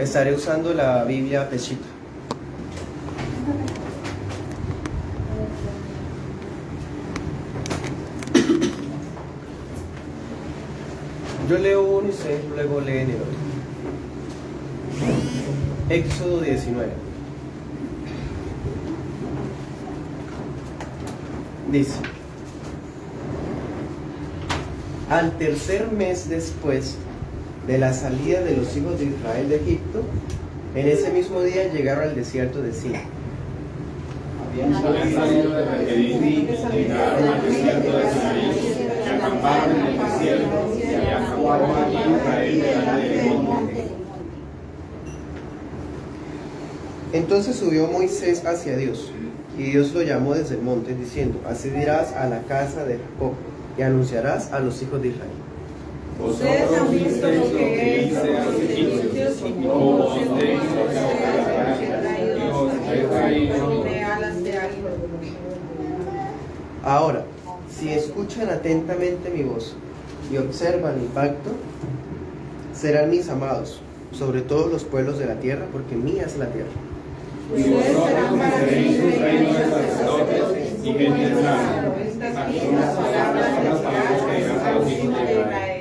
Estaré usando la Biblia Peshitta. Yo leo uno y ustedes luego leen el otro. Éxodo 19. Dice: al tercer mes después de la salida de los hijos de Israel de Egipto, en ese mismo día llegaron al desierto de Sin. Habían salido de Refidim, llegaron al desierto de Sinaí, y acamparon en el desierto, y acampó allí Israel delante del monte. Entonces subió Moisés hacia Dios, y Dios lo llamó desde el monte, diciendo: así dirás a la casa de Jacob, y anunciarás a los hijos de Israel. Ustedes han visto lo que hice a los egipcios y cómo se hizo de alas de águila. Ahora, si escuchan atentamente mi voz y observan mi pacto, serán mis amados sobre todos los pueblos de la tierra, porque mía es la tierra. Ustedes serán para mí un reino de sacerdotes y gente santa. Estas son las palabras que dirás a los hijos de Israel.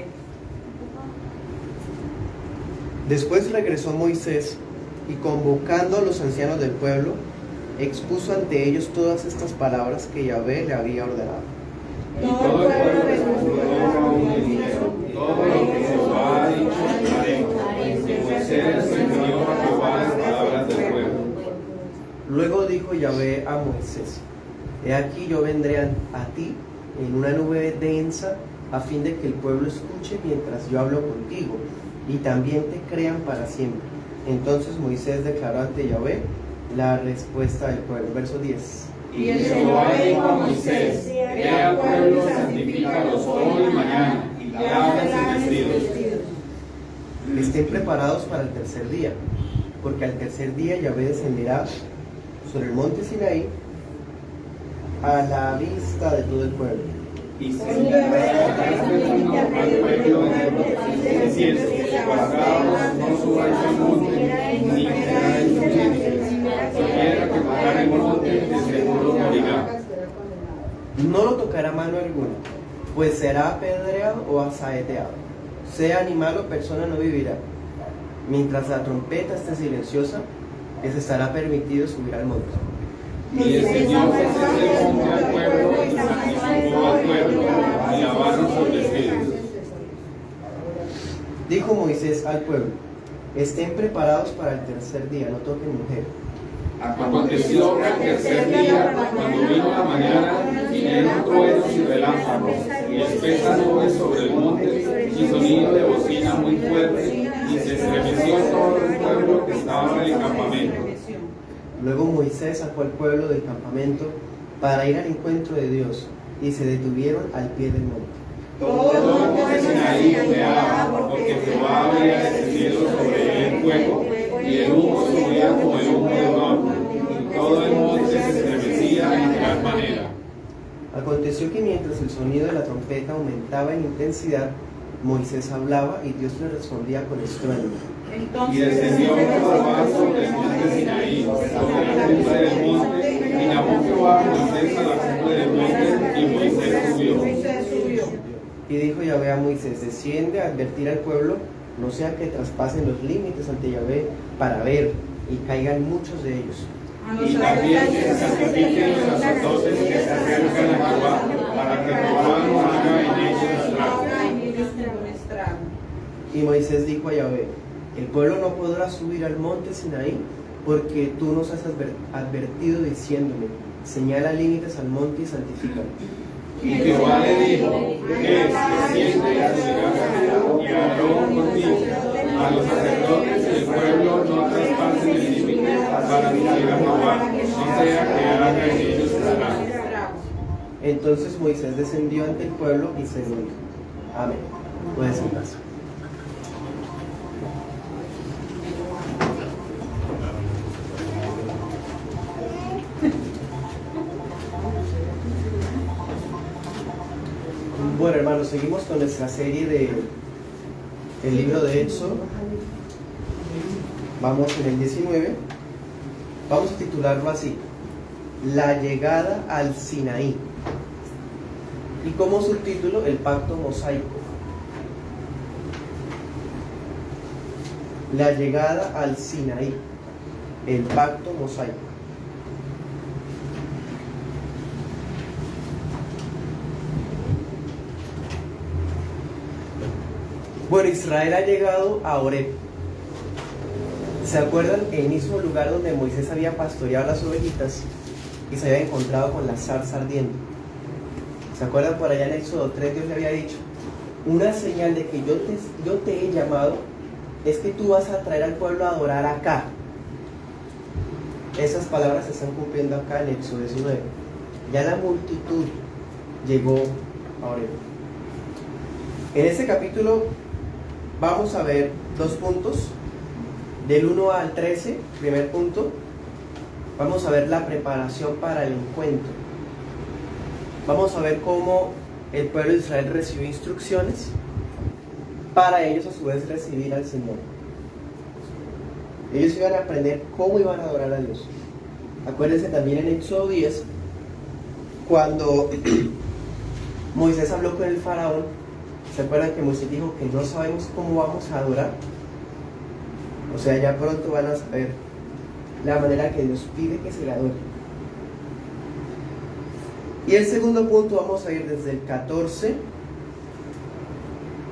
Después regresó Moisés y, convocando a los ancianos del pueblo, expuso ante ellos todas estas palabras que Yahvé le había ordenado. Y todo el pueblo respondió a uno y dijo: todo lo que Jehová ha dicho haremos. Y Moisés refirió a Jehová las palabras del pueblo. Luego dijo Yahvé a Moisés: he aquí yo vendré a ti en una nube densa, a fin de que el pueblo escuche mientras yo hablo contigo, y también te crean para siempre. Entonces Moisés declaró ante Yahvé la respuesta del pueblo. Verso 10. Y el Señor dijo a Moisés: ve al pueblo y santifícalos hoy y mañana, y lávense vestidos. Estén preparados para el tercer día, porque al tercer día Yahvé descenderá sobre el monte Sinaí a la vista de todo el pueblo. Y se señalará al pueblo diciendo: guardaos, no subáis al monte, ni queráis subir. Cualquiera que tocar el monte, de seguro morirá. No lo tocará mano alguna, pues será apedreado o asaeteado. Sea animal o persona, no vivirá. Mientras la trompeta esté silenciosa, les estará permitido subir al monte. Y el Señor se monte al pueblo y santificó al pueblo, y lavaron sus vestidos. Dijo Moisés al pueblo: estén preparados para el tercer día, no toquen mujer. Aconteció que al tercer día, cuando vino la mañana, vinieron truenos y relámpagos, y espesas nubes sobre el monte, y sonido de bocina muy fuerte, y se estremeció todo el pueblo que estaba en el campamento. Luego Moisés sacó al pueblo del campamento para ir al encuentro de Dios, y se detuvieron al pie del monte. Todo el monte Sinaí humeaba, porque Jehová había descendido sobre él fuego, y el humo subía como el humo de un horno, y todo el monte se estremecía en gran manera. Aconteció que mientras el sonido de la trompeta aumentaba en intensidad, Moisés hablaba y Dios le respondía con estruendo. Y descendió Jehová sobre el monte Sinaí, sobre la cumbre del monte, y llamó Jehová a Moisés a la cumbre del monte, y Moisés subió. Y dijo Yahvé a Moisés: desciende a advertir al pueblo, no sea que traspasen los límites ante Yahvé para ver, y caigan muchos de ellos. Y también que sacrifiquen los sacerdotes que se acercan a Jehová, para que Jehová no haga en ellos estrago. Y Moisés dijo a Yahvé: el pueblo no podrá subir al monte Sinaí, porque tú nos has advertido diciéndome: señala límites al monte y santifícalo. Y Jehová le dijo: desciende a tu y Aarón contigo. A los sacerdotes del pueblo no traspasen el límite para servir a Jehová, no sea que haga en ellos estrago. Entonces Moisés descendió ante el pueblo y se lo dijo. Amén. Puedes sentarse. Bueno, hermanos, seguimos con nuestra serie del libro de Éxodo. Vamos en el 19. Vamos a titularlo así: La llegada al Sinaí. Y como subtítulo, el pacto mosaico. La llegada al Sinaí, el pacto mosaico. Bueno, Israel ha llegado a Horeb. ¿Se acuerdan? El mismo lugar donde Moisés había pastoreado las ovejitas y se había encontrado con la zarza ardiente. ¿Se acuerdan? Por allá en Éxodo 3 Dios le había dicho: una señal de que yo te he llamado es que tú vas a traer al pueblo a adorar acá. Esas palabras se están cumpliendo acá en Éxodo 19. Ya la multitud llegó a Horeb. En este capítulo vamos a ver 2 puntos, del 1 al 13. Primer punto, vamos a ver la preparación para el encuentro. Vamos a ver cómo el pueblo de Israel recibió instrucciones para ellos a su vez recibir al Señor. Ellos iban a aprender cómo iban a adorar a Dios. Acuérdense también en Éxodo 10, cuando Moisés habló con el faraón. ¿Se acuerdan que Moisés dijo que no sabemos cómo vamos a adorar? O sea, ya pronto van a saber la manera que Dios pide que se le adore. Y el segundo punto, vamos a ir desde el 14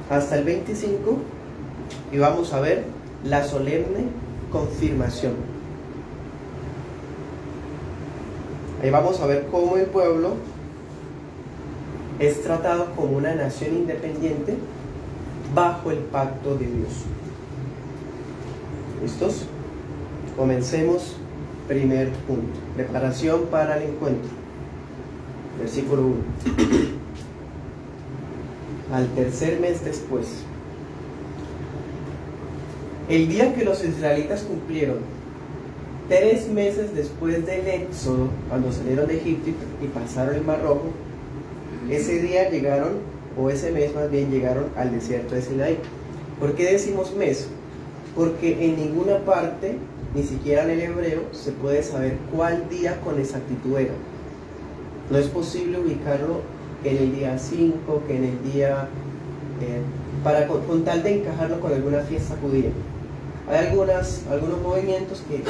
hasta el 25 y vamos a ver la solemne confirmación. Ahí vamos a ver cómo el pueblo es tratado como una nación independiente bajo el pacto de Dios. ¿Listos? Comencemos. Primer punto: preparación para el encuentro. Versículo 1. Al tercer mes después, el día que los israelitas cumplieron 3 meses después del éxodo, cuando salieron de Egipto y pasaron el Mar Rojo, ese día llegaron, o ese mes más bien, llegaron al desierto de Sinaí. ¿Por qué decimos mes? Porque en ninguna parte, ni siquiera en el hebreo, se puede saber cuál día con exactitud era. No es posible ubicarlo en el día 5, que en el día, con tal de encajarlo con alguna fiesta judía. Hay algunos movimientos que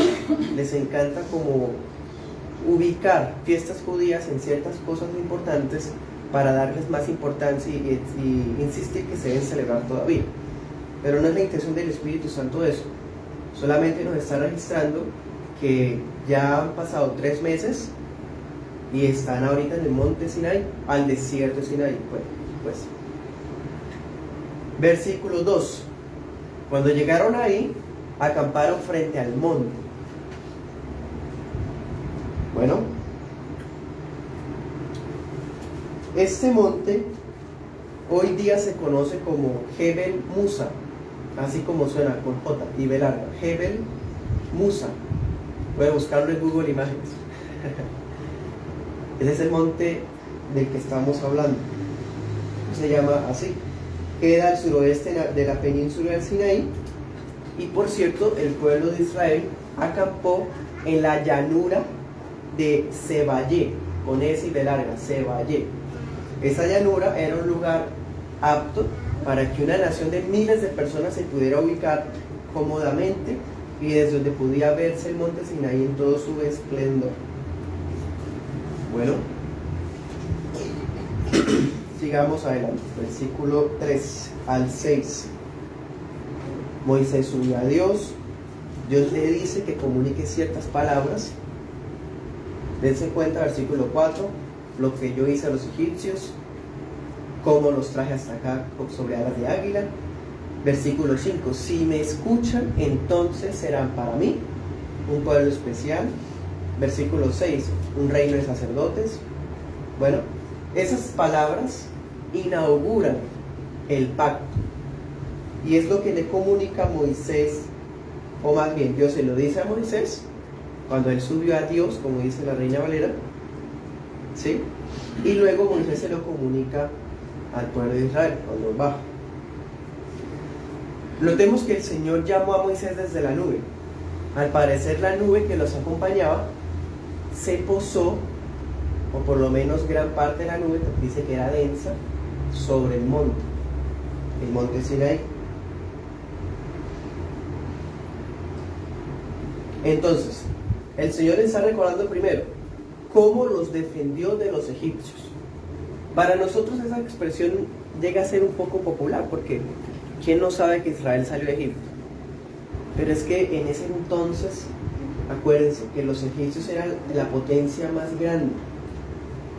les encanta como ubicar fiestas judías en ciertas cosas importantes para darles más importancia y insistir que se deben celebrar todavía. Pero no es la intención del Espíritu Santo eso. Solamente nos está registrando que ya han pasado 3 meses y están ahorita en el monte Sinaí, al desierto de Sinaí. Pues. Versículo 2. Cuando llegaron ahí, acamparon frente al monte. Bueno, este monte hoy día se conoce como Jebel Musa, así como suena, con J y B larga. Jebel Musa. Voy a buscarlo en Google Imágenes. Ese es el monte del que estamos hablando. Se llama así. Queda al suroeste de la península del Sinaí. Y por cierto, el pueblo de Israel acampó en la llanura de Seballé, con S y B larga, Seballé. Esa llanura era un lugar apto para que una nación de miles de personas se pudiera ubicar cómodamente y desde donde podía verse el monte Sinaí en todo su esplendor. Bueno, sigamos adelante. Versículo 3 al 6. Moisés subió a Dios. Dios le dice que comunique ciertas palabras. Dense cuenta, versículo 4, lo que yo hice a los egipcios, cómo los traje hasta acá sobre alas de águila. Versículo 5, si me escuchan, entonces serán para mí un pueblo especial. Versículo 6, un reino de sacerdotes. Bueno, esas palabras inauguran el pacto. Y es lo que le comunica a Moisés, o más bien Dios se lo dice a Moisés cuando él subió a Dios, como dice la Reina Valera, ¿sí? Y luego Moisés se lo comunica al pueblo de Israel cuando baja. Notemos que el Señor llamó a Moisés desde la nube. Al parecer la nube que los acompañaba se posó, o por lo menos gran parte de la nube, dice que era densa, sobre el monte Sinaí. Entonces, el Señor está recordando primero cómo los defendió de los egipcios. Para nosotros esa expresión llega a ser un poco popular, porque ¿quién no sabe que Israel salió de Egipto? Pero es que en ese entonces, acuérdense que los egipcios eran la potencia más grande,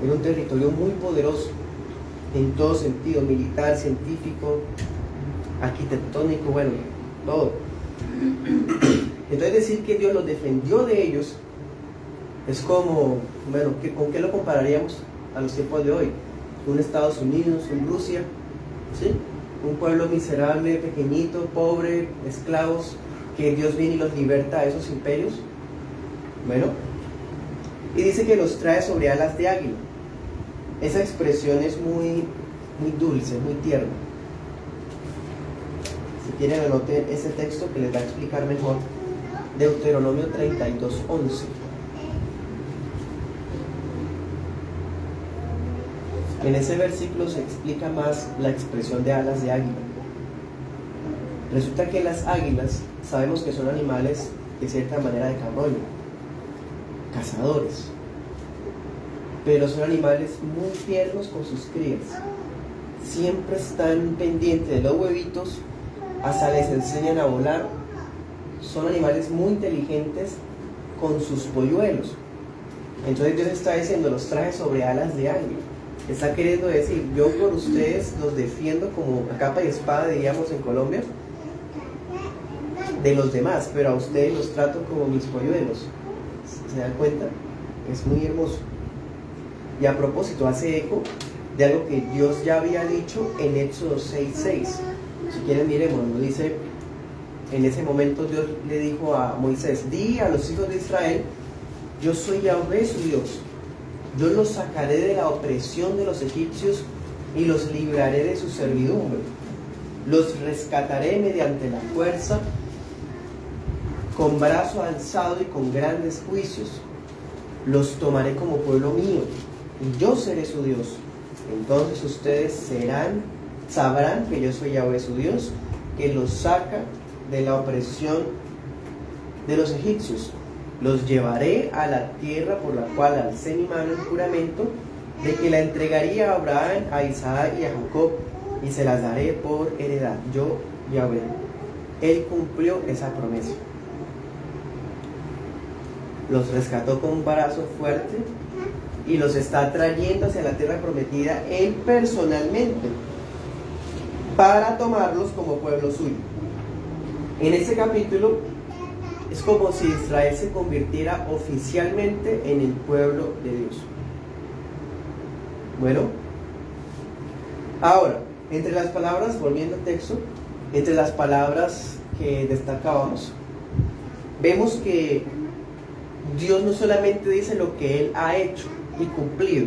era un territorio muy poderoso, en todo sentido, militar, científico, arquitectónico, bueno, todo. Entonces decir que Dios los defendió de ellos es como, bueno, ¿con qué lo compararíamos a los tiempos de hoy? Un Estados Unidos, un Rusia, ¿sí? Un pueblo miserable, pequeñito, pobre, esclavos, que Dios viene y los liberta a esos imperios. Bueno, y dice que los trae sobre alas de águila. Esa expresión es muy dulce, muy tierna. Si quieren anoten ese texto que les va a explicar mejor. Deuteronomio 32:11. En ese versículo se explica más la expresión de alas de águila. Resulta que las águilas sabemos que son animales de cierta manera de carroño, cazadores, pero son animales muy tiernos con sus crías. Siempre están pendientes de los huevitos, hasta les enseñan a volar. Son animales muy inteligentes con sus polluelos. Entonces Dios está diciendo, los traje sobre alas de águila. Está queriendo decir, yo por ustedes los defiendo como a capa y espada, diríamos en Colombia, de los demás, pero a ustedes los trato como mis polluelos. ¿Se dan cuenta? Es muy hermoso. Y a propósito, hace eco de algo que Dios ya había dicho en Éxodo 6:6. Si quieren, miremos, nos dice, en ese momento Dios le dijo a Moisés, di a los hijos de Israel, yo soy Yahvé su Dios. Yo los sacaré de la opresión de los egipcios y los libraré de su servidumbre. Los rescataré mediante la fuerza, con brazo alzado y con grandes juicios. Los tomaré como pueblo mío y yo seré su Dios. Entonces ustedes sabrán que yo soy Yahvé su Dios, que los saca de la opresión de los egipcios. Los llevaré a la tierra por la cual alcé mi mano en juramento de que la entregaría a Abraham, a Isaac y a Jacob, y se las daré por heredad. Yo, Yahvé. Él cumplió esa promesa. Los rescató con un brazo fuerte y los está trayendo hacia la tierra prometida él personalmente para tomarlos como pueblo suyo. En este capítulo es como si Israel se convirtiera oficialmente en el pueblo de Dios. Bueno, ahora, entre las palabras, volviendo al texto, entre las palabras que destacábamos, vemos que Dios no solamente dice lo que Él ha hecho y cumplido,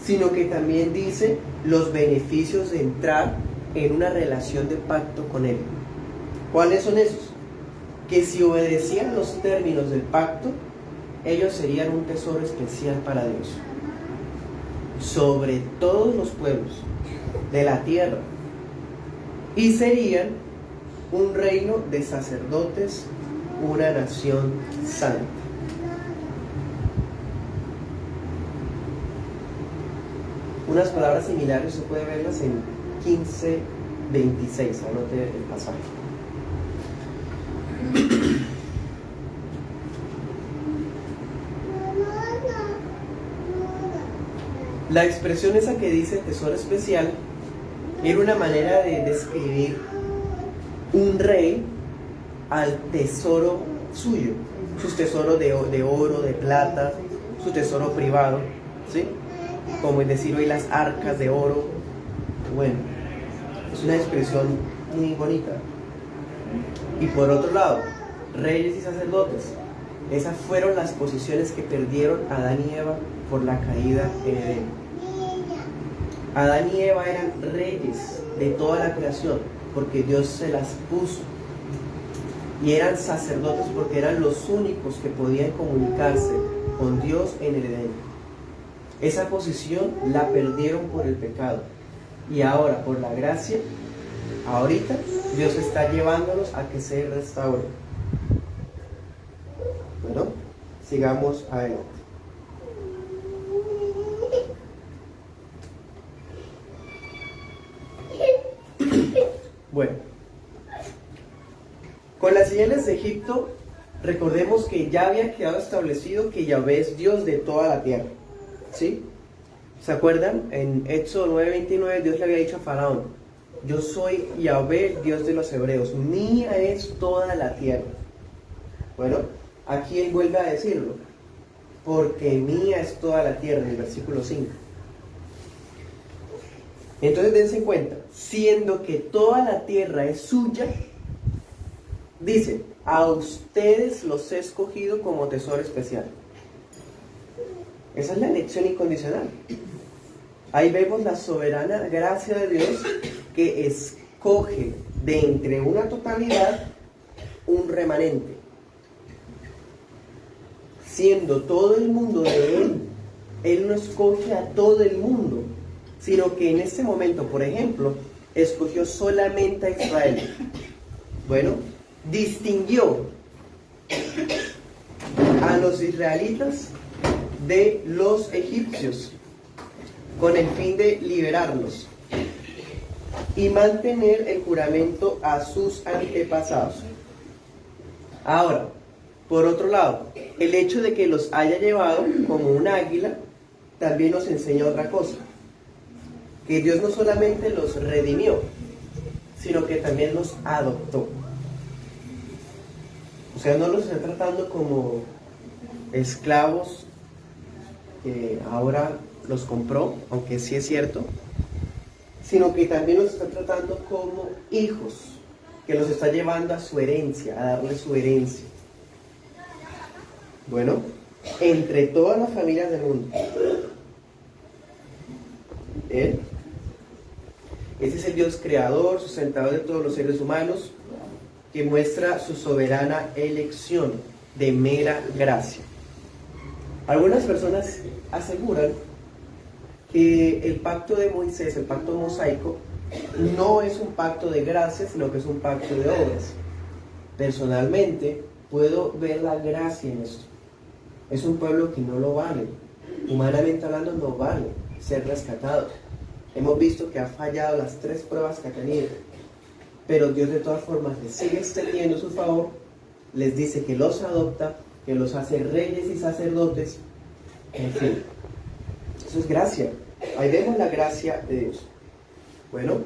sino que también dice los beneficios de entrar en una relación de pacto con Él. ¿Cuáles son esos? Que si obedecían los términos del pacto, ellos serían un tesoro especial para Dios, sobre todos los pueblos de la tierra, y serían un reino de sacerdotes, una nación santa. Unas palabras similares se puede verlas en 15:26, anote el pasaje. La expresión esa que dice tesoro especial era una manera de describir un rey al tesoro suyo, sus tesoros de oro, de plata, su tesoro privado, ¿sí? Como es decir hoy las arcas de oro. Bueno, es una expresión muy bonita. Y por otro lado, reyes y sacerdotes, esas fueron las posiciones que perdieron Adán y Eva por la caída en Edén. Adán y Eva eran reyes de toda la creación porque Dios se las puso. y eran sacerdotes porque eran los únicos que podían comunicarse con Dios en el Edén. Esa posición la perdieron por el pecado, y ahora por la gracia, ahorita Dios está llevándolos a que se restauren. Bueno, sigamos adelante. Bueno, con las señales de Egipto, recordemos que ya había quedado establecido que Yahvé es Dios de toda la tierra, ¿sí? ¿Se acuerdan? En Éxodo 9:29 Dios le había dicho a Faraón: yo soy Yahvé, Dios de los hebreos, mía es toda la tierra. Bueno, aquí él vuelve a decirlo, porque mía es toda la tierra, en el versículo 5. Entonces dense cuenta, siendo que toda la tierra es suya, dice: a ustedes los he escogido como tesoro especial. Esa es la elección incondicional. Ahí vemos la soberana gracia de Dios, que escoge de entre una totalidad un remanente. Siendo todo el mundo de Él no escoge a todo el mundo, sino que en este momento, por ejemplo, escogió solamente a Israel. Bueno, distinguió a los israelitas de los egipcios con el fin de liberarlos y mantener el juramento a sus antepasados. Ahora, por otro lado, el hecho de que los haya llevado como un águila también nos enseña otra cosa: que Dios no solamente los redimió, sino que también los adoptó. O sea, no los está tratando como esclavos que ahora los compró, aunque sí es cierto, sino que también los está tratando como hijos, que los está llevando a su herencia, a darle su herencia. Bueno, entre todas las familias del mundo, Él, ese es el Dios creador, sustentador de todos los seres humanos, que muestra su soberana elección de mera gracia. Algunas personas aseguran que el pacto de Moisés, el pacto mosaico, no es un pacto de gracia, sino que es un pacto de obras. Personalmente, puedo ver la gracia en esto. Es un pueblo que no lo vale. Humanamente hablando, no vale ser rescatado. Hemos visto que ha fallado las 3 pruebas que ha tenido. Pero Dios de todas formas les sigue extendiendo su favor, les dice que los adopta, que los hace reyes y sacerdotes, en fin. Eso es gracia. Ahí vemos la gracia de Dios. Bueno,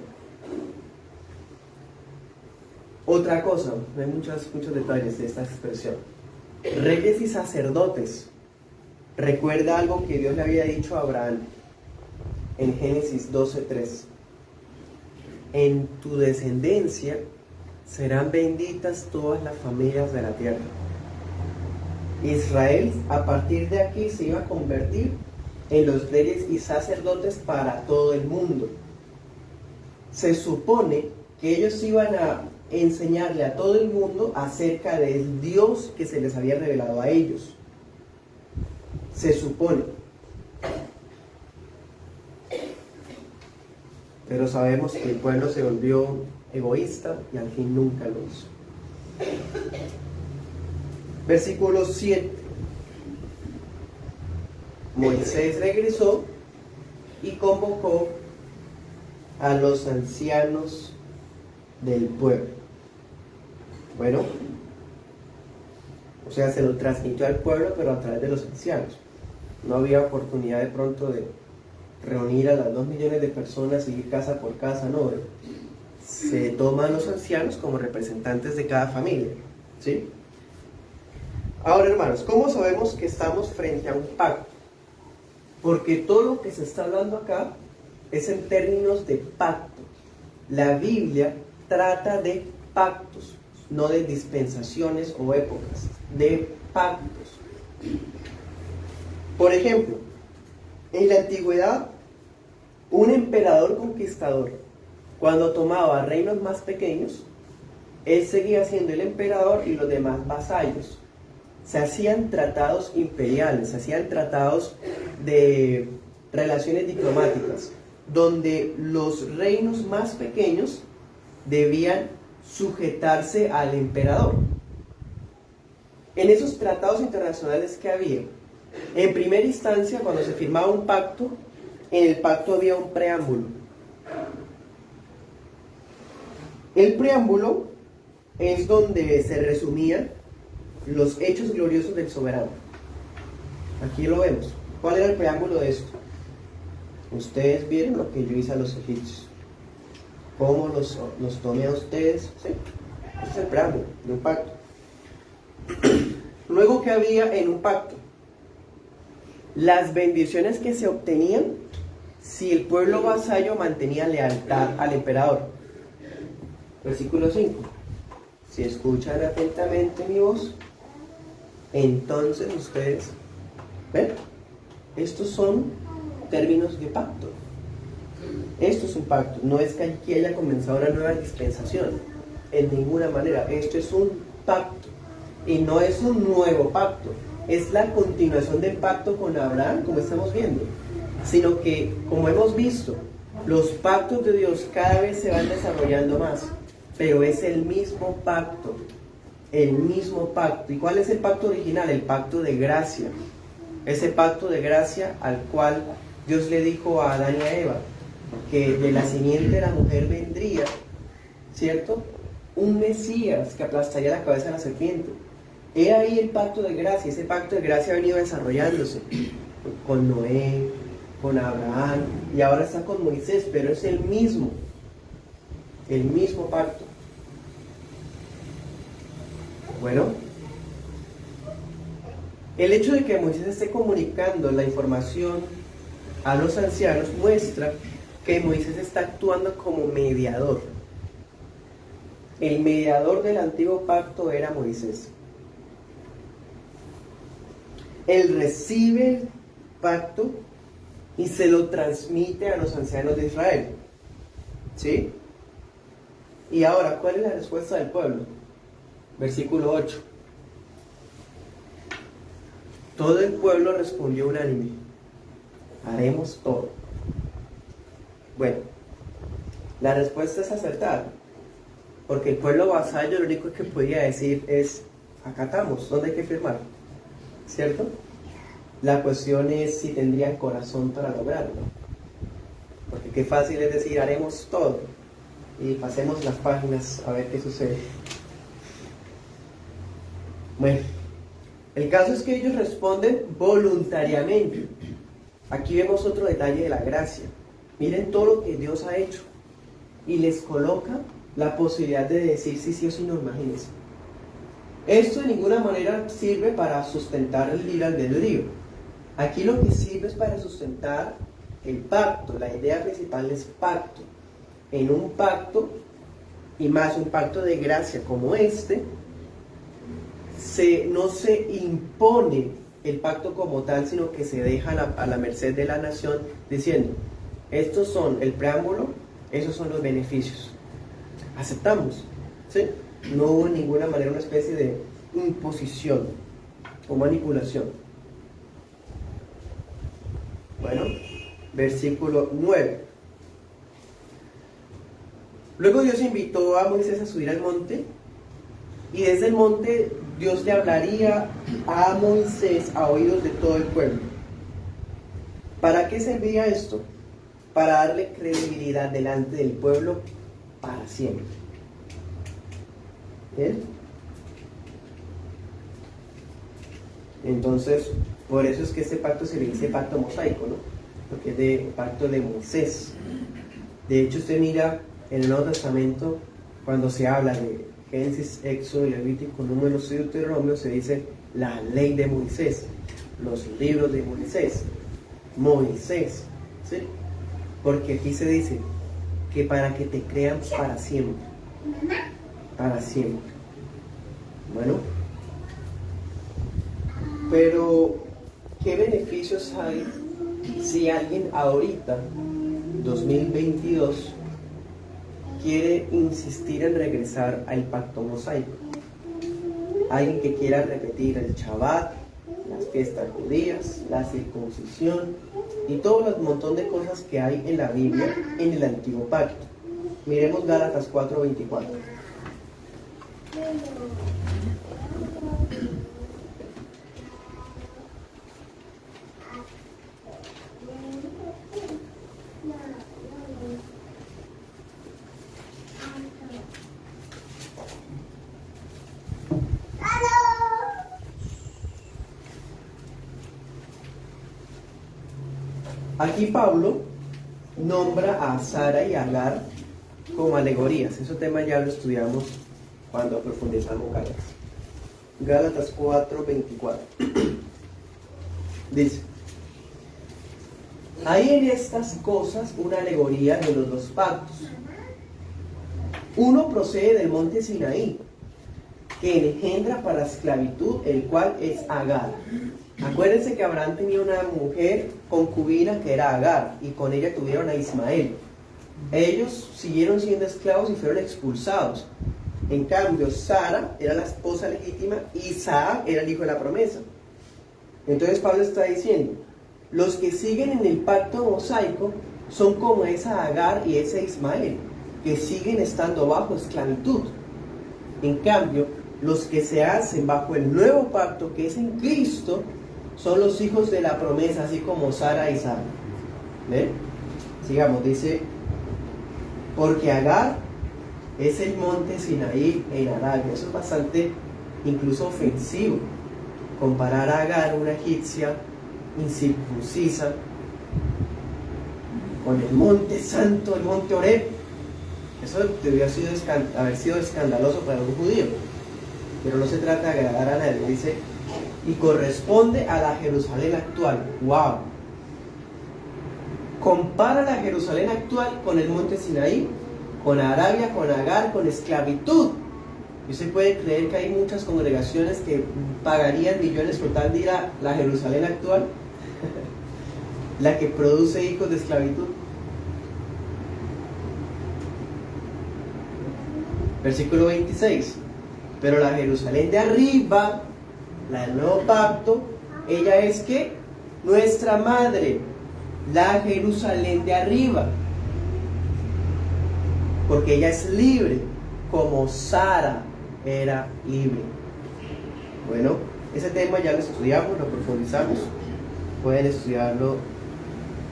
otra cosa, no hay muchos detalles de esta expresión. Reyes y sacerdotes. Recuerda algo que Dios le había dicho a Abraham en Génesis 12:3. En tu descendencia serán benditas todas las familias de la tierra. Israel, a partir de aquí, se iba a convertir en los reyes y sacerdotes para todo el mundo. Se supone que ellos iban a enseñarle a todo el mundo acerca del Dios que se les había revelado a ellos. Se supone. Pero sabemos que el pueblo se volvió egoísta y al fin nunca lo hizo. Versículo 7. Moisés regresó y convocó a los ancianos del pueblo. Bueno, o sea, se lo transmitió al pueblo, pero a través de los ancianos. No había oportunidad de pronto de reunir a las 2 millones de personas y ir casa por casa, no. Se toman los ancianos como representantes de cada familia, ¿sí? Ahora, hermanos, ¿cómo sabemos que estamos frente a un pacto? Porque todo lo que se está hablando acá es en términos de pacto. La Biblia trata de pactos, no de dispensaciones o épocas, de pactos. Por ejemplo, en la antigüedad, un emperador conquistador, cuando tomaba reinos más pequeños, él seguía siendo el emperador y los demás vasallos. Se hacían tratados imperiales, se hacían tratados de relaciones diplomáticas, donde los reinos más pequeños debían sujetarse al emperador. En esos tratados internacionales que había, en primera instancia, cuando se firmaba un pacto, en el pacto había un preámbulo. El preámbulo es donde se resumían los hechos gloriosos del soberano. Aquí lo vemos. ¿Cuál era el preámbulo de esto? Ustedes vieron lo que yo hice a los egipcios. ¿Cómo los tomé a ustedes? ¿Sí? Ese es el preámbulo de un pacto. Luego, ¿qué había en un pacto? Las bendiciones que se obtenían si el pueblo vasallo mantenía lealtad al emperador. Versículo 5. Si escuchan atentamente mi voz, entonces ustedes, ¿ven? Estos son términos de pacto. Esto es un pacto. No es que aquí haya comenzado una nueva dispensación. En ninguna manera. Esto es un pacto. Y no es un nuevo pacto. Es la continuación del pacto con Abraham, como estamos viendo. Sino que, como hemos visto, los pactos de Dios cada vez se van desarrollando más. Pero es el mismo pacto. El mismo pacto. ¿Y cuál es el pacto original? El pacto de gracia. Ese pacto de gracia al cual Dios le dijo a Adán y a Eva que de la simiente de la mujer vendría, ¿cierto?, un Mesías que aplastaría la cabeza de la serpiente. He ahí el pacto de gracia. Ese pacto de gracia ha venido desarrollándose con Noé, con Abraham y ahora está con Moisés, pero es el mismo pacto. Bueno, el hecho de que Moisés esté comunicando la información a los ancianos muestra que Moisés está actuando como mediador. El mediador del antiguo pacto era Moisés. Él recibe el pacto y se lo transmite a los ancianos de Israel. ¿Sí? Y ahora, ¿cuál es la respuesta del pueblo? Versículo 8. Todo el pueblo respondió unánime: haremos todo. Bueno, la respuesta es acertada, porque el pueblo vasallo lo único que podía decir es: acatamos, ¿dónde hay que firmar? ¿Cierto? La cuestión es si tendrían corazón para lograrlo, porque qué fácil es decir haremos todo y pasemos las páginas a ver qué sucede. Bueno, el caso es que ellos responden voluntariamente. Aquí vemos otro detalle de la gracia. Miren todo lo que Dios ha hecho y les coloca la posibilidad de decir sí o sí no, imagínense. Esto de ninguna manera sirve para sustentar el libre albedrío. Aquí lo que sirve es para sustentar el pacto. La idea principal es pacto. En un pacto, y más un pacto de gracia como este, no se impone el pacto como tal, sino que se deja a la merced de la nación, diciendo: estos son el preámbulo, esos son los beneficios. Aceptamos, ¿sí? No hubo en ninguna manera una especie de imposición o manipulación. Bueno, versículo 9. Luego Dios invitó a Moisés a subir al monte, y desde el monte Dios le hablaría a Moisés a oídos de todo el pueblo. ¿Para qué servía esto? Para darle credibilidad delante del pueblo para siempre. ¿Bien? Entonces, por eso es que este pacto se le dice pacto mosaico, ¿no? Porque es de pacto de Moisés. De hecho, usted mira en el Nuevo Testamento, cuando se habla de Génesis, Éxodo, Levítico, Números y Deuteronomio, se dice la ley de Moisés, los libros de Moisés, ¿sí? Porque aquí se dice que para que te crean para siempre. Bueno, pero ¿qué beneficios hay si alguien ahorita, 2022, quiere insistir en regresar al pacto mosaico. Alguien que quiera repetir el Shabbat, las fiestas judías, la circuncisión y todo el montón de cosas que hay en la Biblia en el antiguo pacto. Miremos Gálatas 4:24. Aquí Pablo nombra a Sara y Agar como alegorías. Ese tema ya lo estudiamos cuando profundizamos Gálatas. Gálatas 4:24. Dice: hay en estas cosas una alegoría de los dos pactos. Uno procede del monte Sinaí, que engendra para esclavitud, el cual es Agar. Acuérdense que Abraham tenía una mujer concubina que era Agar, y con ella tuvieron a Ismael. Ellos siguieron siendo esclavos y fueron expulsados. En cambio, Sara era la esposa legítima y Isaac era el hijo de la promesa. Entonces Pablo está diciendo: los que siguen en el pacto mosaico son como esa Agar y ese Ismael, que siguen estando bajo esclavitud. En cambio, los que se hacen bajo el nuevo pacto, que es en Cristo, son los hijos de la promesa, así como Sara y Sara. ¿Ven? Sigamos, dice: porque Agar es el monte Sinaí en Arabia. Eso es bastante, incluso ofensivo, comparar a Agar, una egipcia incircuncisa, con el monte santo, el monte Horeb. Eso debió haber sido escandaloso para un judío, pero no se trata de agradar a nadie. Dice: y corresponde a la Jerusalén actual. ¡Wow! Compara la Jerusalén actual con el monte Sinaí, con Arabia, con Agar, con esclavitud. Y se puede creer que hay muchas congregaciones que pagarían millones por tal de ir a la Jerusalén actual, la que produce hijos de esclavitud. Versículo 26. Pero la Jerusalén de arriba, la del nuevo pacto, ella es que nuestra madre, la Jerusalén de arriba, porque ella es libre, como Sara era libre. Bueno, ese tema ya lo estudiamos, lo profundizamos. Pueden estudiarlo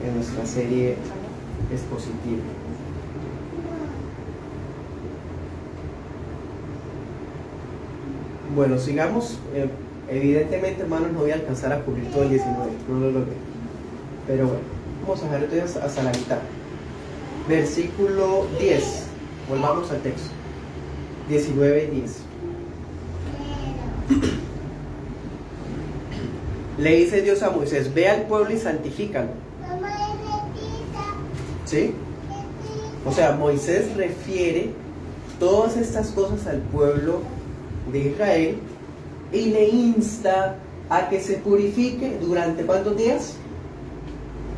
en nuestra serie expositiva. Bueno, sigamos. Evidentemente, hermanos, no voy a alcanzar a cubrir todo el 19, no lo logré. Pero bueno, vamos a dejar entonces hasta la mitad. Versículo 10. Volvamos al texto. 19 y 10. Le dice Dios a Moisés: ve al pueblo y santifícalo. ¿Sí? O sea, Moisés refiere todas estas cosas al pueblo de Israel y le insta a que se purifique durante ¿cuántos días?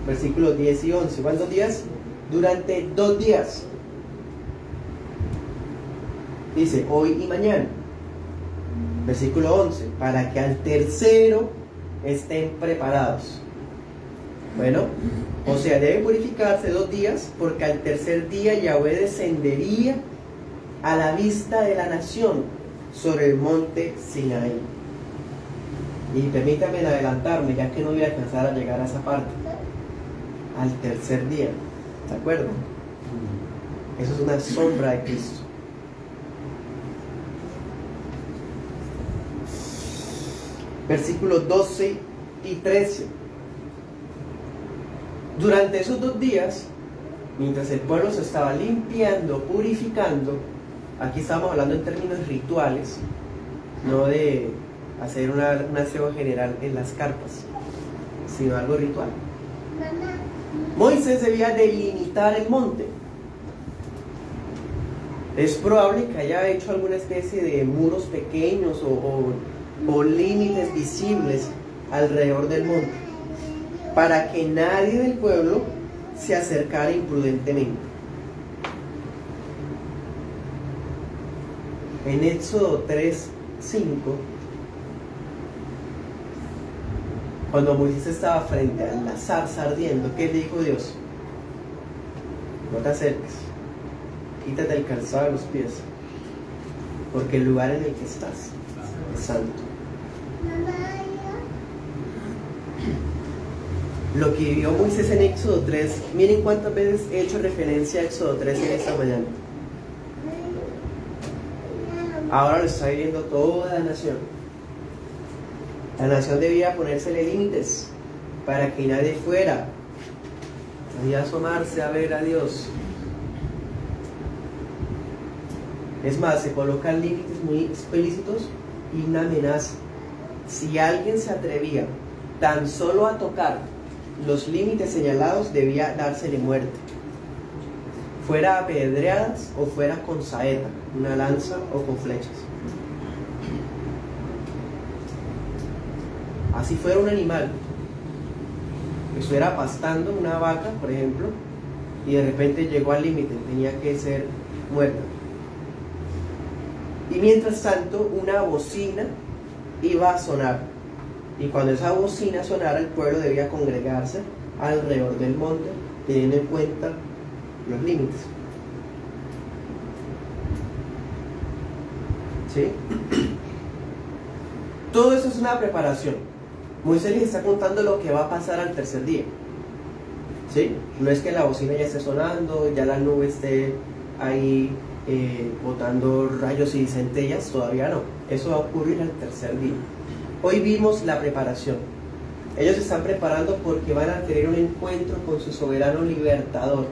Versículos 10 y 11. ¿Cuántos días? Durante 2 días. Dice: hoy y mañana. Versículo 11. Para que al tercero estén preparados. Bueno, o sea, debe purificarse 2 días, porque al tercer día Yahweh descendería a la vista de la nación sobre el monte Sinaí. Y permítanme adelantarme, ya que no voy a alcanzar a llegar a esa parte. Al tercer día, ¿de acuerdo? Eso es una sombra de Cristo. Versículos 12 y 13. Durante esos 2 días, mientras el pueblo se estaba limpiando, purificando, aquí estamos hablando en términos rituales, no de hacer un aseo general en las carpas, sino algo ritual. Moisés debía delimitar el monte. Es probable que haya hecho alguna especie de muros pequeños o límites visibles alrededor del monte, para que nadie del pueblo se acercara imprudentemente. En Éxodo 3:5, cuando Moisés estaba frente a la zarza ardiendo, ¿qué le dijo Dios? No te acerques, quítate el calzado de los pies, porque el lugar en el que estás es santo. Lo que vivió Moisés en Éxodo 3, miren cuántas veces he hecho referencia a Éxodo 3 en esta mañana. Ahora lo está viviendo toda la nación. La nación debía ponérsele límites para que nadie fuera a asomarse a ver a Dios. Es más, se colocan límites muy explícitos y una amenaza. Si alguien se atrevía tan solo a tocar los límites señalados, debía dársele muerte. Fuera a apedreadas o fuera con saeta, una lanza o con flechas. Así fuera un animal que estuviera pastando, una vaca, por ejemplo, y de repente llegó al límite, tenía que ser muerta. Y mientras tanto, una bocina iba a sonar. Y cuando esa bocina sonara, el pueblo debía congregarse alrededor del monte, teniendo en cuenta los límites. ¿Sí? Todo eso es una preparación. Moisés les está contando lo que va a pasar al tercer día. ¿Sí? No es que la bocina ya esté sonando, ya la nube esté ahí botando rayos y centellas, todavía no. Eso va a ocurrir al tercer día. Hoy vimos la preparación. Ellos se están preparando porque van a tener un encuentro con su soberano libertador,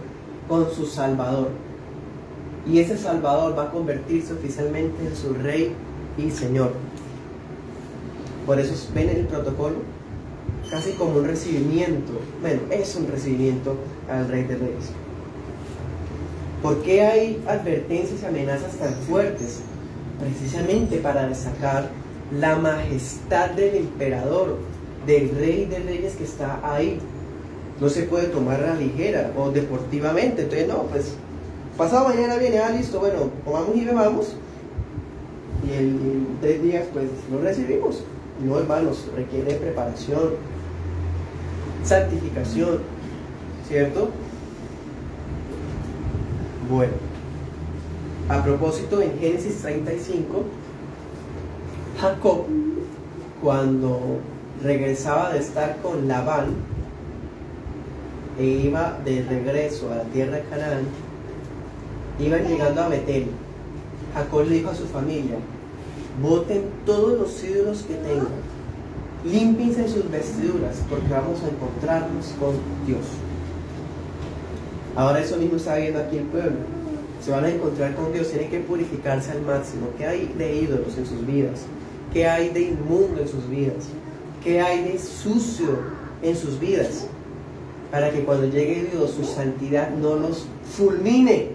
con su Salvador. Y ese Salvador va a convertirse oficialmente en su Rey y Señor. Por eso ven el protocolo casi como un recibimiento. Bueno, es un recibimiento al Rey de Reyes. ¿Por qué hay advertencias y amenazas tan fuertes? Precisamente para destacar la majestad del emperador, del Rey de Reyes que está ahí. No se puede tomar a la ligera o deportivamente. Entonces, no, pues pasado mañana viene, listo, bueno, comamos y bebamos, y en 3 días pues lo recibimos. No, hermanos, requiere preparación, santificación, ¿cierto? Bueno, a propósito, en Génesis 35, Jacob, cuando regresaba de estar con Labán e iba de regreso a la tierra de Canaán, iban llegando a Betel. Jacob le dijo a su familia: boten todos los ídolos que tengan, límpiense sus vestiduras, porque vamos a encontrarnos con Dios. Ahora eso mismo está viendo aquí el pueblo. Se van a encontrar con Dios, tienen que purificarse al máximo. ¿Qué hay de ídolos en sus vidas? ¿Qué hay de inmundo en sus vidas? ¿Qué hay de sucio en sus vidas? Para que cuando llegue Dios, su santidad no los fulmine.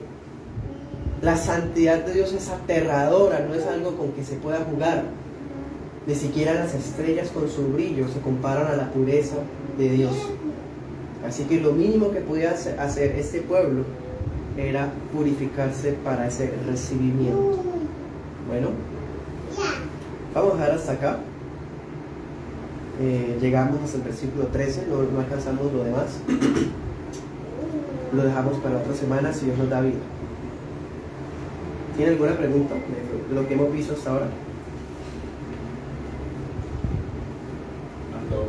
La santidad de Dios es aterradora, no es algo con que se pueda jugar. Ni siquiera las estrellas con su brillo se comparan a la pureza de Dios. Así que lo mínimo que podía hacer este pueblo era purificarse para ese recibimiento. Bueno, vamos a dejar hasta acá. Llegamos hasta el versículo 13, no alcanzamos lo demás. Lo dejamos para otra semana si Dios nos da vida. ¿Tiene alguna pregunta de lo que hemos visto hasta ahora?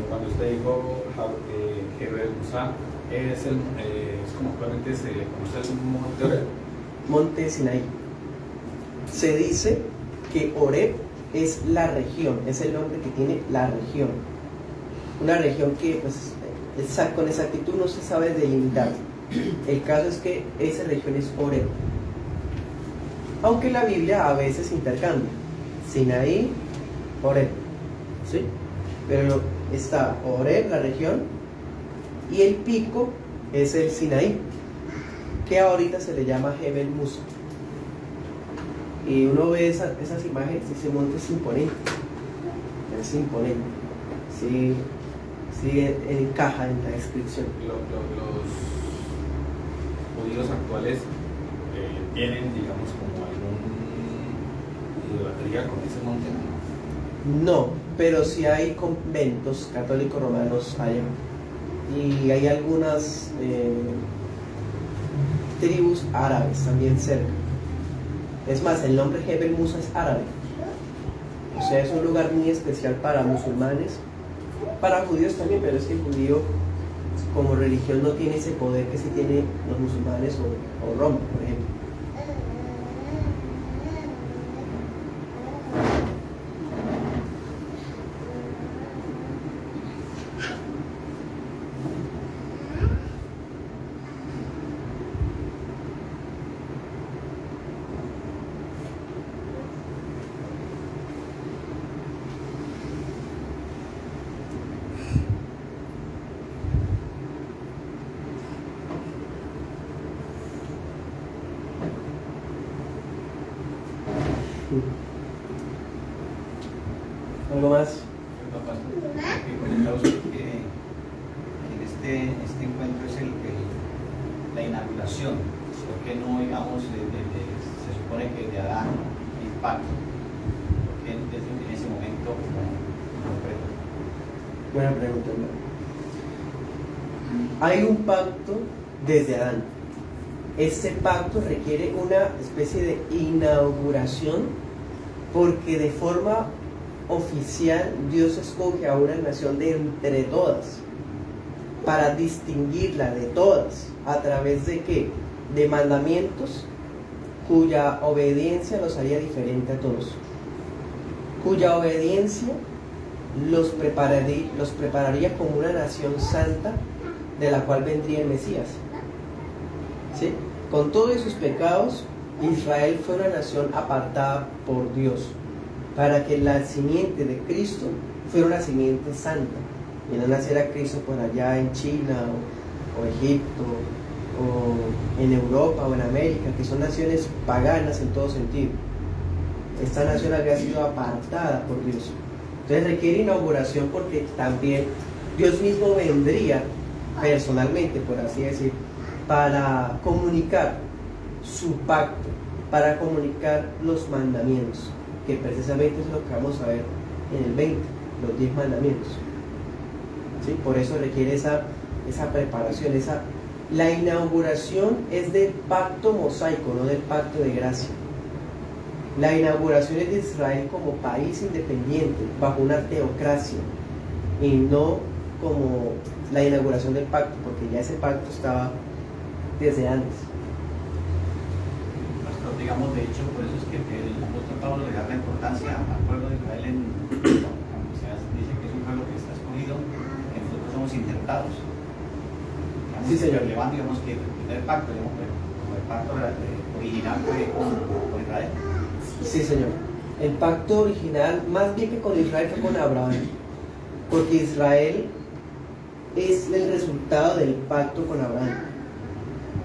Cuando usted dijo Jebel Musa, es como actualmente se conoce el monte Oreb. Monte Sinaí. Se dice que Oreb es la región, es el nombre que tiene la región. Una región que pues, con exactitud no se sabe delimitar. El caso es que esa región es Oreb. Aunque la Biblia a veces intercambia Sinaí, Oreb, ¿sí? Pero está Oreb, la región, y el pico es el Sinaí, que ahorita se le llama Jebel Musa. Y uno ve esas imágenes y ese monte es imponente. Es imponente. Sí, encaja en la descripción. Los judíos actuales tienen, digamos, como idolatría con ese monte, ¿no? No, pero sí hay conventos católicos romanos allá. Y hay algunas tribus árabes también cerca. Es más, el nombre Jebel Musa es árabe. O sea, es un lugar muy especial para musulmanes, para judíos también, pero es que el judío como religión no tiene ese poder que sí tienen los musulmanes o Roma, por ejemplo. ¿Algo más? Comentaros que en este encuentro es la inauguración, porque no digamos se supone que de Adán el pacto, porque en ese momento no. Buena pregunta, hermano. Hay un pacto desde Adán. Este pacto requiere una especie de inauguración porque de forma oficial Dios escoge a una nación de entre todas para distinguirla de todas. ¿A través de qué? De mandamientos cuya obediencia los haría diferente a todos, cuya obediencia los prepararía como una nación santa de la cual vendría el Mesías. ¿Sí? Con todos sus pecados, Israel fue una nación apartada por Dios para que la simiente de Cristo fuera una simiente santa y no naciera Cristo por allá en China o Egipto o en Europa o en América, que son naciones paganas en todo sentido. Esta nación había sido apartada por Dios. Entonces requiere inauguración porque también Dios mismo vendría personalmente, por así decir, para comunicar su pacto, para comunicar los mandamientos, que precisamente es lo que vamos a ver en el 20, los 10 mandamientos. ¿Sí? Por eso requiere esa preparación, la inauguración es del pacto mosaico, no del pacto de gracia. La inauguración es de Israel como país independiente, bajo una teocracia, y no como la inauguración del pacto, porque ya ese pacto estaba desde antes. Pastor, digamos, de hecho, por eso es que el apóstol Pablo le da la importancia al pueblo de Israel cuando se dice que es un pueblo que está escogido, que nosotros somos injertados. Sí, señor. Relevante, digamos, que el primer pacto, digamos, como el pacto original fue con Israel. Sí, señor. El pacto original, más bien que con Israel, fue con Abraham, porque Israel es el resultado del pacto con Abraham.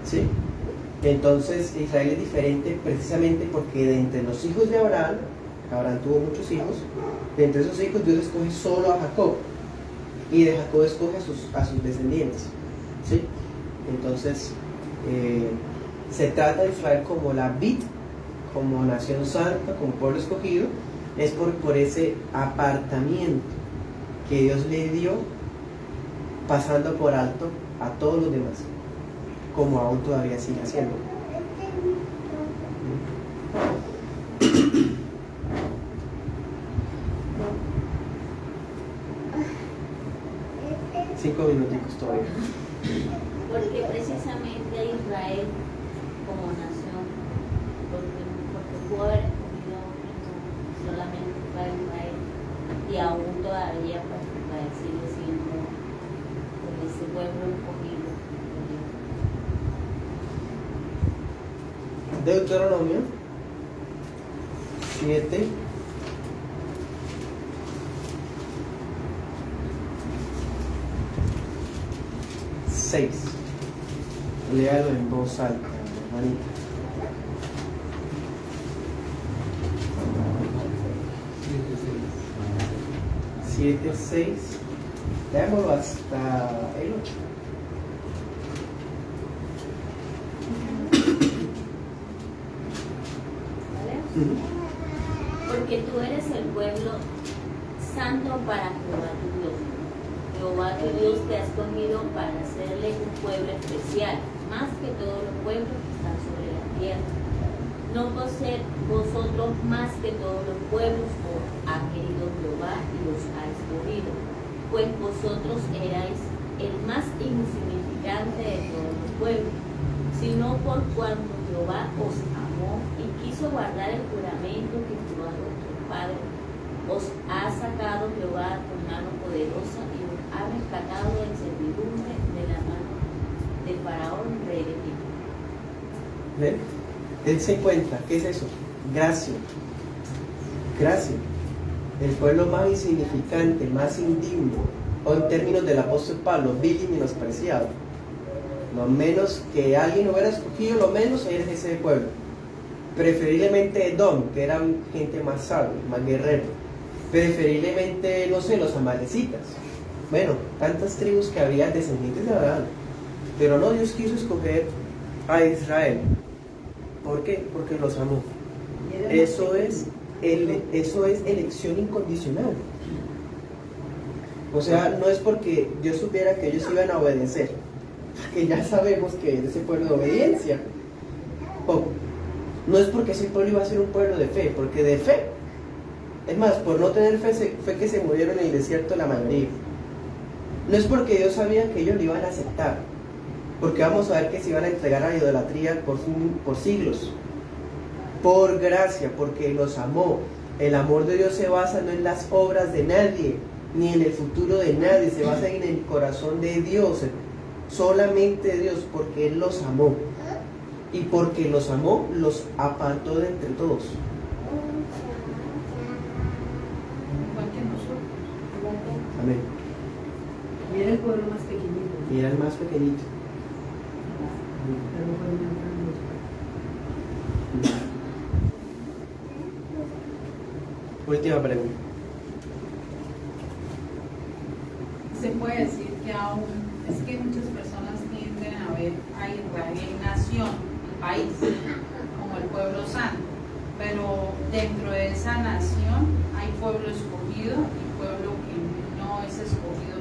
¿Sí? Entonces Israel es diferente precisamente porque de entre los hijos de Abraham tuvo muchos hijos, de entre esos hijos Dios escoge solo a Jacob y de Jacob escoge a sus descendientes. ¿Sí? Entonces se trata de Israel como la vid, como nación santa, como pueblo escogido, es por ese apartamiento que Dios le dio, pasando por alto a todos los demás, como aún todavía sigue haciendo. Cinco minuticos todavía. Porque precisamente a Israel como nación, porque pudo haber escogido no solamente para Israel, y aún todavía pues Israel sigue siendo pues, ese pueblo escogido. Deuteronomio 7. Léalo en voz alta, hermanita. 7:6. Leámoslo hasta el 8. ¿Vale? porque tú eres el pueblo santo para Jehová tu Dios. Jehová tu Dios te ha escogido para hacerle un pueblo especial, más que todos los pueblos que están sobre la tierra. No por ser vosotros más que todos los pueblos, os ha querido Jehová y os ha escogido, pues vosotros erais el más insignificante de todos los pueblos, sino por cuanto Jehová os amó y quiso guardar el juramento que juró a vuestros padres, os ha sacado Jehová con mano poderosa y os ha rescatado de servidumbre de la mano de Faraón, rey de Egipto. ¿Ven? Dense cuenta, ¿qué es eso? Gracia. Gracia. El pueblo más insignificante, más indigno, o en términos del apóstol Pablo, vil y menospreciado. Lo menos que alguien hubiera escogido, lo menos eres ese pueblo. Preferiblemente Edom, que eran gente más sabia, más guerrera. Preferiblemente, no sé, los amalecitas. Bueno, tantas tribus que había descendientes de Abraham. Pero no, Dios quiso escoger a Israel. ¿Por qué? Porque los amó. Eso es elección incondicional. O sea, no es porque Dios supiera que ellos iban a obedecer, que ya sabemos que es ese pueblo de obediencia. O no es porque ese pueblo iba a ser un pueblo de fe, porque de fe, es más, por no tener fe fue que se murieron en el desierto la mayoría. No es porque Dios sabía que ellos lo iban a aceptar, porque vamos a ver que se iban a entregar a la idolatría por siglos. Por gracia, porque los amó. El amor de Dios se basa no en las obras de nadie, ni en el futuro de nadie, se basa en el corazón de Dios, solamente de Dios, porque Él los amó. Y porque los amó, los apartó de entre todos. Igual que nosotros. Amén. Y era el pueblo más pequeñito. Y era el más pequeñito. Pero no fue una Última pregunta. Se puede decir que aún es que muchas personas tienden a ver a Israel nación, el país, como el pueblo santo, pero dentro de esa nación hay pueblo escogido y pueblo que no es escogido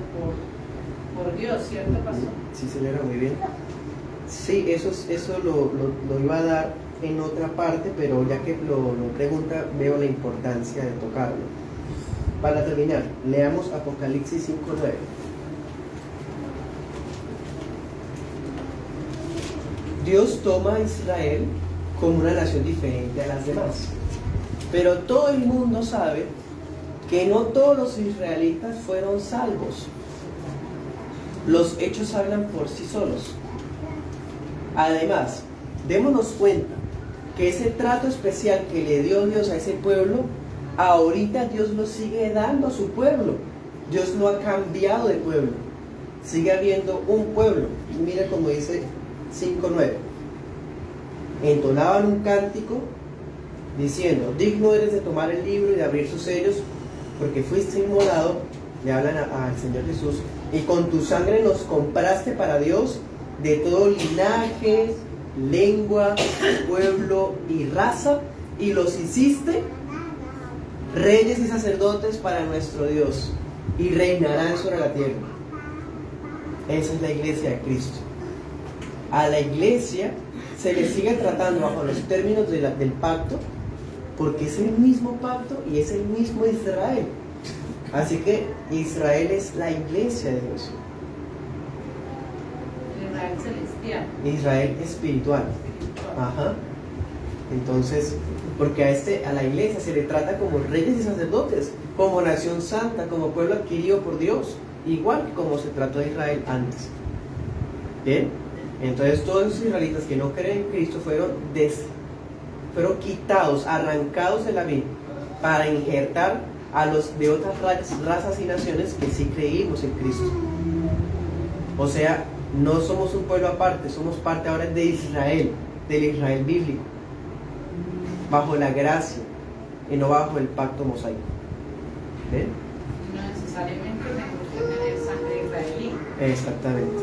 por Dios, ¿cierto, pastor? Sí, señora, muy bien. Sí, eso lo iba a dar en otra parte, pero ya que lo pregunta, veo la importancia de tocarlo. Para terminar, leamos Apocalipsis 5:9. Dios toma a Israel como una nación diferente a las demás, pero todo el mundo sabe que no todos los israelitas fueron salvos. Los hechos hablan por sí solos. Además, démonos cuenta que ese trato especial que le dio Dios a ese pueblo, ahorita Dios lo sigue dando a su pueblo. Dios lo ha cambiado de pueblo. Sigue habiendo un pueblo. Y mira como dice 5:9. Entonaban un cántico diciendo: digno eres de tomar el libro y de abrir sus sellos, porque fuiste inmolado, le hablan al Señor Jesús, y con tu sangre nos compraste para Dios de todo linaje, lengua, pueblo y raza, y los hiciste reyes y sacerdotes para nuestro Dios, y reinarán sobre la tierra. Esa es la iglesia de Cristo. A la iglesia se le sigue tratando bajo los términos del pacto, porque es el mismo pacto y es el mismo Israel. Así que Israel es la iglesia de Dios. Israel celestial. Israel espiritual. Ajá. Entonces, porque a la iglesia se le trata como reyes y sacerdotes, como nación santa, como pueblo adquirido por Dios, igual que como se trató a Israel antes. Bien, entonces todos esos israelitas que no creen en Cristo fueron quitados, arrancados de la vida, para injertar a los de otras razas y naciones que sí creímos en Cristo. O sea, no somos un pueblo aparte, somos parte ahora de Israel, del Israel bíblico, bajo la gracia y no bajo el pacto mosaico. ¿Ven? No necesariamente tenemos que tener sangre israelí. Exactamente.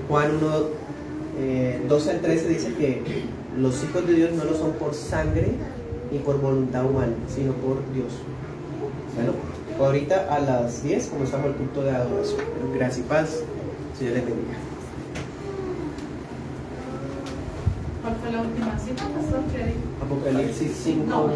Juan 1, 12 al 13 dice que los hijos de Dios no lo son por sangre, ni por voluntad humana, sino por Dios. Bueno, ahorita a las 10 comenzamos el culto de adoración. Gracias y paz. Señor les bendiga. ¿Cuál fue la última cita, pastor? ¿Qué dijo? Apocalipsis 5:9. No,